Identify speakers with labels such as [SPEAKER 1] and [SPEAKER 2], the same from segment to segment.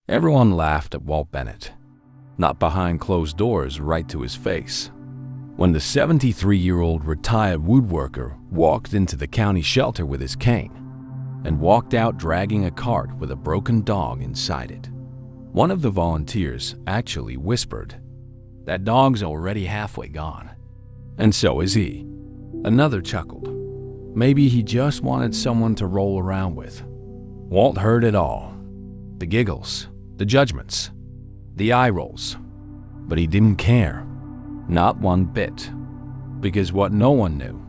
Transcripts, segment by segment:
[SPEAKER 1] Everyone laughed at Walt Bennett, not behind closed doors, right to his face. When the 73-year-old retired woodworker walked into the county shelter with his cane and walked out dragging a cart with a broken dog inside it, one of the volunteers actually whispered, "That dog's already halfway gone." And so is he. Another chuckled. Maybe he just wanted someone to roll around with. Walt heard it all. The giggles, the judgments, the eye rolls. But he didn't care. Not one bit. Because what no one knew,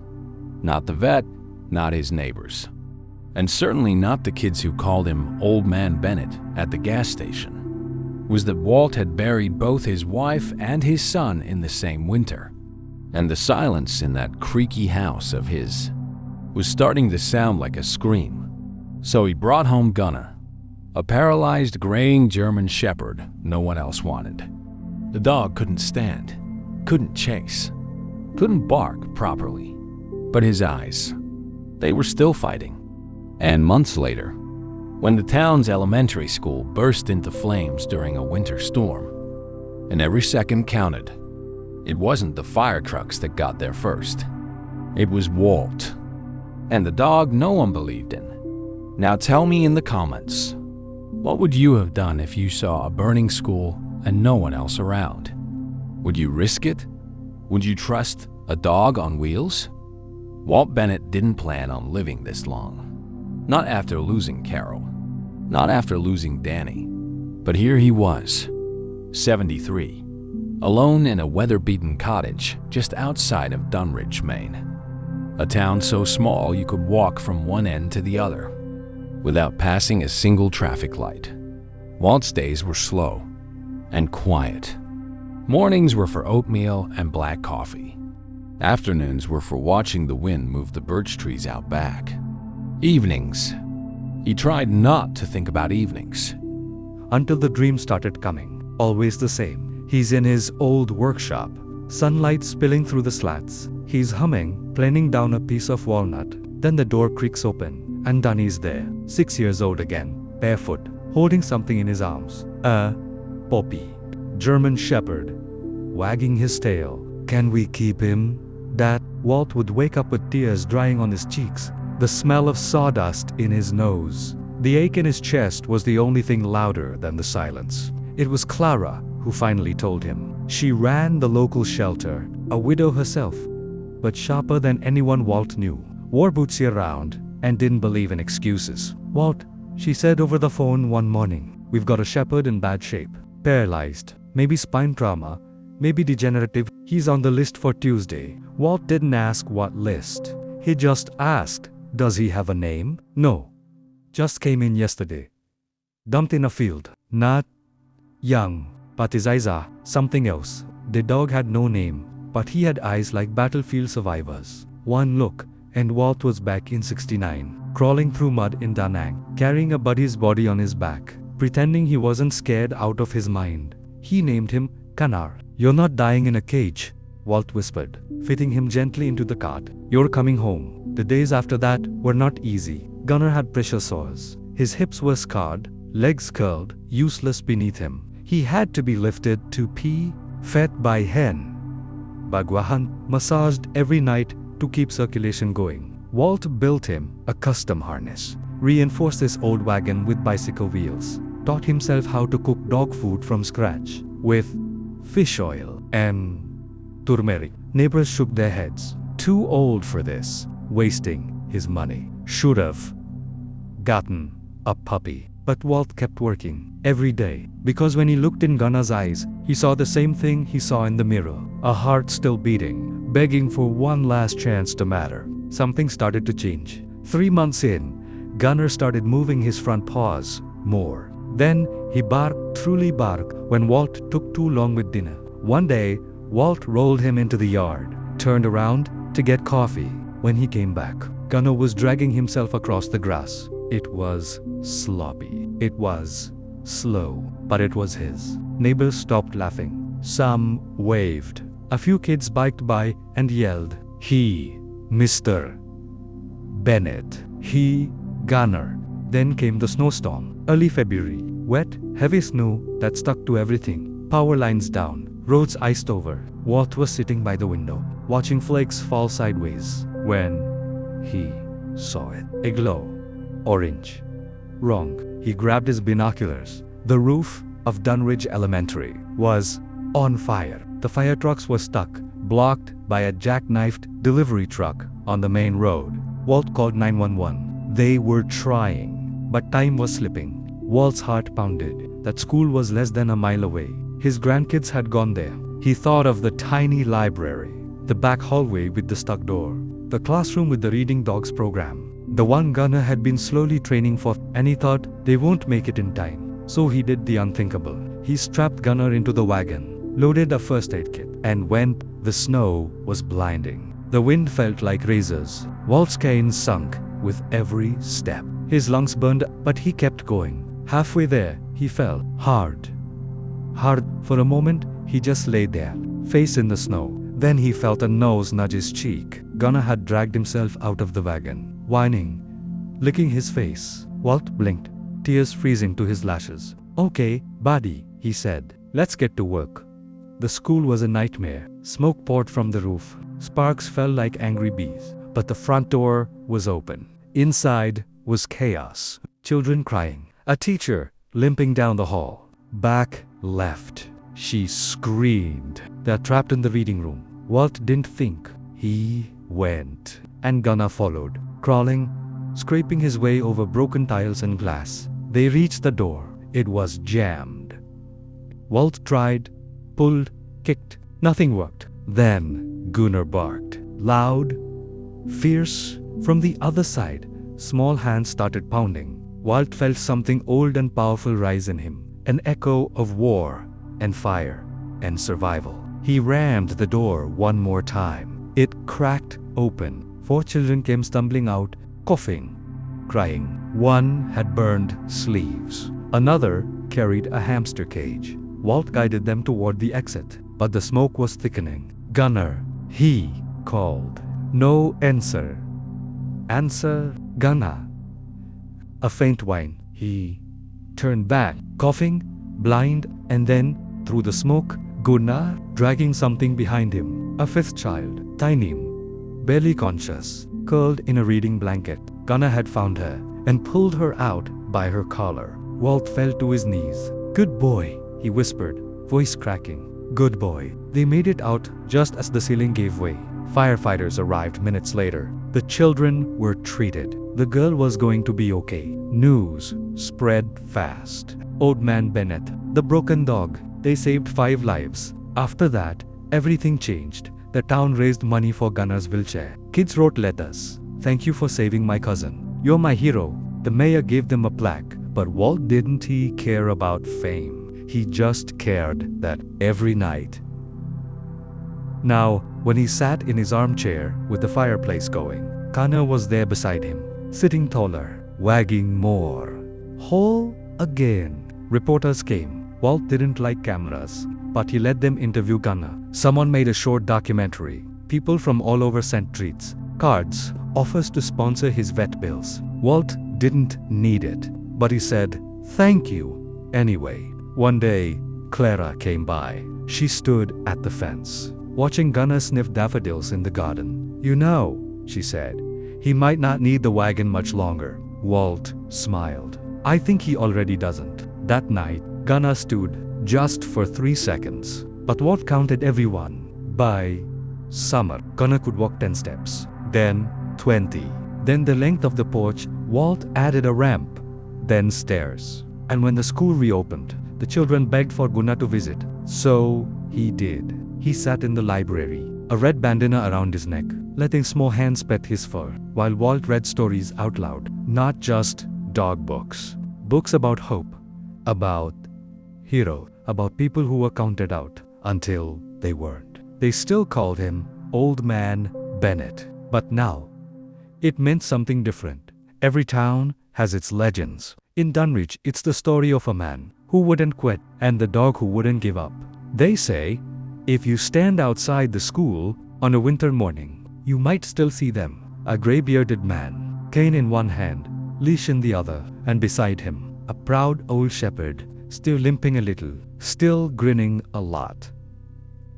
[SPEAKER 1] not the vet, not his neighbors, and certainly not the kids who called him Old Man Bennett at the gas station, was that Walt had buried both his wife and his son in the same winter. And the silence in that creaky house of his was starting to sound like a scream. So he brought home Gunnar, a paralyzed, graying German shepherd no one else wanted. The dog couldn't stand, couldn't chase, couldn't bark properly. But his eyes, they were still fighting. And months later, when the town's elementary school burst into flames during a winter storm, and every second counted, it wasn't the fire trucks that got there first. It was Walt. And the dog no one believed in. Now tell me in the comments, what would you have done if you saw a burning school and no one else around? Would you risk it? Would you trust a dog on wheels? Walt Bennett didn't plan on living this long. Not after losing Carol. Not after losing Danny. But here he was, 73, alone in a weather-beaten cottage just outside of Dunridge, Maine. A town so small you could walk from one end to the other without passing a single traffic light. Walt's days were slow and quiet. Mornings were for oatmeal and black coffee. Afternoons were for watching the wind move the birch trees out back. Evenings. He tried not to think about evenings.
[SPEAKER 2] Until the dream started coming. Always the same. He's in his old workshop. Sunlight spilling through the slats. He's humming, planing down a piece of walnut. Then the door creaks open, and Danny's there, 6 years old again, barefoot, holding something in his arms. A puppy. German shepherd, wagging his tail. Can we keep him? Dad. Walt would wake up with tears drying on his cheeks, the smell of sawdust in his nose. The ache in his chest was the only thing louder than the silence. It was Clara who finally told him. She ran the local shelter, a widow herself, but sharper than anyone Walt knew. Wore boots year-round and didn't believe in excuses. Walt, she said over the phone one morning, we've got a shepherd in bad shape. Paralyzed, maybe spine trauma, maybe degenerative. He's on the list for Tuesday. Walt didn't ask what list. He just asked, does he have a name? No. Just came in yesterday. Dumped in a field. Not young, but his eyes are something else. The dog had no name, but he had eyes like battlefield survivors. One look, and Walt was back in 69, crawling through mud in Da Nang, carrying a buddy's body on his back, pretending he wasn't scared out of his mind. He named him Gunnar. You're not dying in a cage, Walt whispered, fitting him gently into the cart. You're coming home. The days after that were not easy. Gunnar had pressure sores. His hips were scarred, legs curled, useless beneath him. He had to be lifted to pee, fed by hen. Bagwahan, massaged every night to keep circulation going. Walt built him a custom harness, reinforced his old wagon with bicycle wheels, taught himself how to cook dog food from scratch with fish oil and turmeric. Neighbors shook their heads. Too old for this, wasting his money. Should have gotten a puppy. But Walt kept working every day, because when he looked in Gunnar's eyes, he saw the same thing he saw in the mirror. A heart still beating, begging for one last chance to matter. Something started to change. 3 months in, Gunnar started moving his front paws more. Then he barked, truly barked, when Walt took too long with dinner. One day, Walt rolled him into the yard, turned around to get coffee. When he came back, Gunnar was dragging himself across the grass. It was sloppy. It was slow, but it was his. Neighbors stopped laughing. Some waved. A few kids biked by and yelled, "He, Mr. Bennett. He, Gunnar." Then came the snowstorm. Early February. Wet, heavy snow that stuck to everything. Power lines down. Roads iced over. Walt was sitting by the window, watching flakes fall sideways, when he saw it. A glow. Orange. Wrong. He grabbed his binoculars. The roof of Dunridge Elementary was on fire. The fire trucks were stuck, blocked by a jackknifed delivery truck on the main road. Walt called 911. They were trying, but time was slipping. Walt's heart pounded. That school was less than a mile away. His grandkids had gone there. He thought of the tiny library, the back hallway with the stuck door, the classroom with the reading dogs program, the one Gunnar had been slowly training for, and he thought they won't make it in time. So he did the unthinkable. He strapped Gunnar into the wagon, loaded a first aid kit, and went. The snow was blinding. The wind felt like razors. Walt's cane sunk with every step. His lungs burned, but he kept going. Halfway there, he fell hard. For a moment, he just lay there, face in the snow. Then he felt a nose nudge his cheek. Gunnar had dragged himself out of the wagon, whining, licking his face. Walt blinked, tears freezing to his lashes. "Okay, buddy," he said. "Let's get to work." The school was a nightmare. Smoke poured from the roof. Sparks fell like angry bees. But the front door was open. Inside was chaos. Children crying. A teacher limping down the hall. Back left. She screamed. They're trapped in the reading room. Walt didn't think. He went. And Gunnar followed, crawling, scraping his way over broken tiles and glass. They reached the door. It was jammed. Walt tried, pulled, kicked. Nothing worked. Then Gunnar barked. Loud, fierce. From the other side, small hands started pounding. Walt felt something old and powerful rise in him. An echo of war and fire and survival. He rammed the door one more time. It cracked open. 4 children came stumbling out, coughing, crying. One had burned sleeves. Another carried a hamster cage. Walt guided them toward the exit, but the smoke was thickening. "Gunnar," he called. No answer. "Answer, Gunnar." A faint whine. He turned back, coughing, blind, and then, through the smoke, Gunnar, dragging something behind him. A 5th child, tiny, barely conscious, curled in a reading blanket. Gunnar had found her and pulled her out by her collar. Walt fell to his knees. "Good boy," he whispered, voice cracking. "Good boy." They made it out just as the ceiling gave way. Firefighters arrived minutes later. The children were treated. The girl was going to be okay. News spread fast. Old Man Bennett, the broken dog, they saved 5 lives. After that, everything changed. The town raised money for Gunnar's wheelchair. Kids wrote letters. "Thank you for saving my cousin. You're my hero." The mayor gave them a plaque. But Walt didn't he care about fame. He just cared that every night. Now, when he sat in his armchair with the fireplace going, Gunnar was there beside him, sitting taller, wagging more. Whole again. Reporters came. Walt didn't like cameras, but he let them interview Gunnar. Someone made a short documentary. People from all over sent treats, cards, offers to sponsor his vet bills. Walt didn't need it, but he said, "Thank you." Anyway, one day, Clara came by. She stood at the fence, watching Gunnar sniff daffodils in the garden. "You know," she said, "he might not need the wagon much longer." Walt smiled. "I think he already doesn't." That night, Gunnar stood just for 3 seconds. But Walt counted everyone. By summer, Gunnar could walk 10 steps, then 20. Then the length of the porch. Walt added a ramp, then stairs. And when the school reopened, the children begged for Gunnar to visit. So he did. He sat in the library, a red bandana around his neck, letting small hands pet his fur, while Walt read stories out loud. Not just dog books. Books about hope, about heroes, about people who were counted out until they weren't. They still called him Old Man Bennett. But now, it meant something different. Every town has its legends. In Dunwich, it's the story of a man who wouldn't quit and the dog who wouldn't give up. They say, if you stand outside the school on a winter morning, you might still see them. A gray-bearded man, cane in one hand, leash in the other, and beside him, A proud old shepherd, still limping a little, still grinning a lot.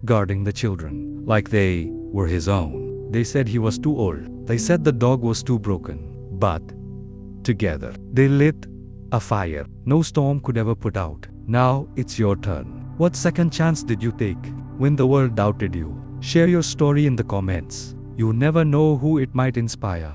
[SPEAKER 2] Guarding the children, like they were his own. They said he was too old. They said the dog was too broken. But together, they lit a fire no storm could ever put out. Now it's your turn. What second chance did you take when the world doubted you? Share your story in the comments. You never know who it might inspire.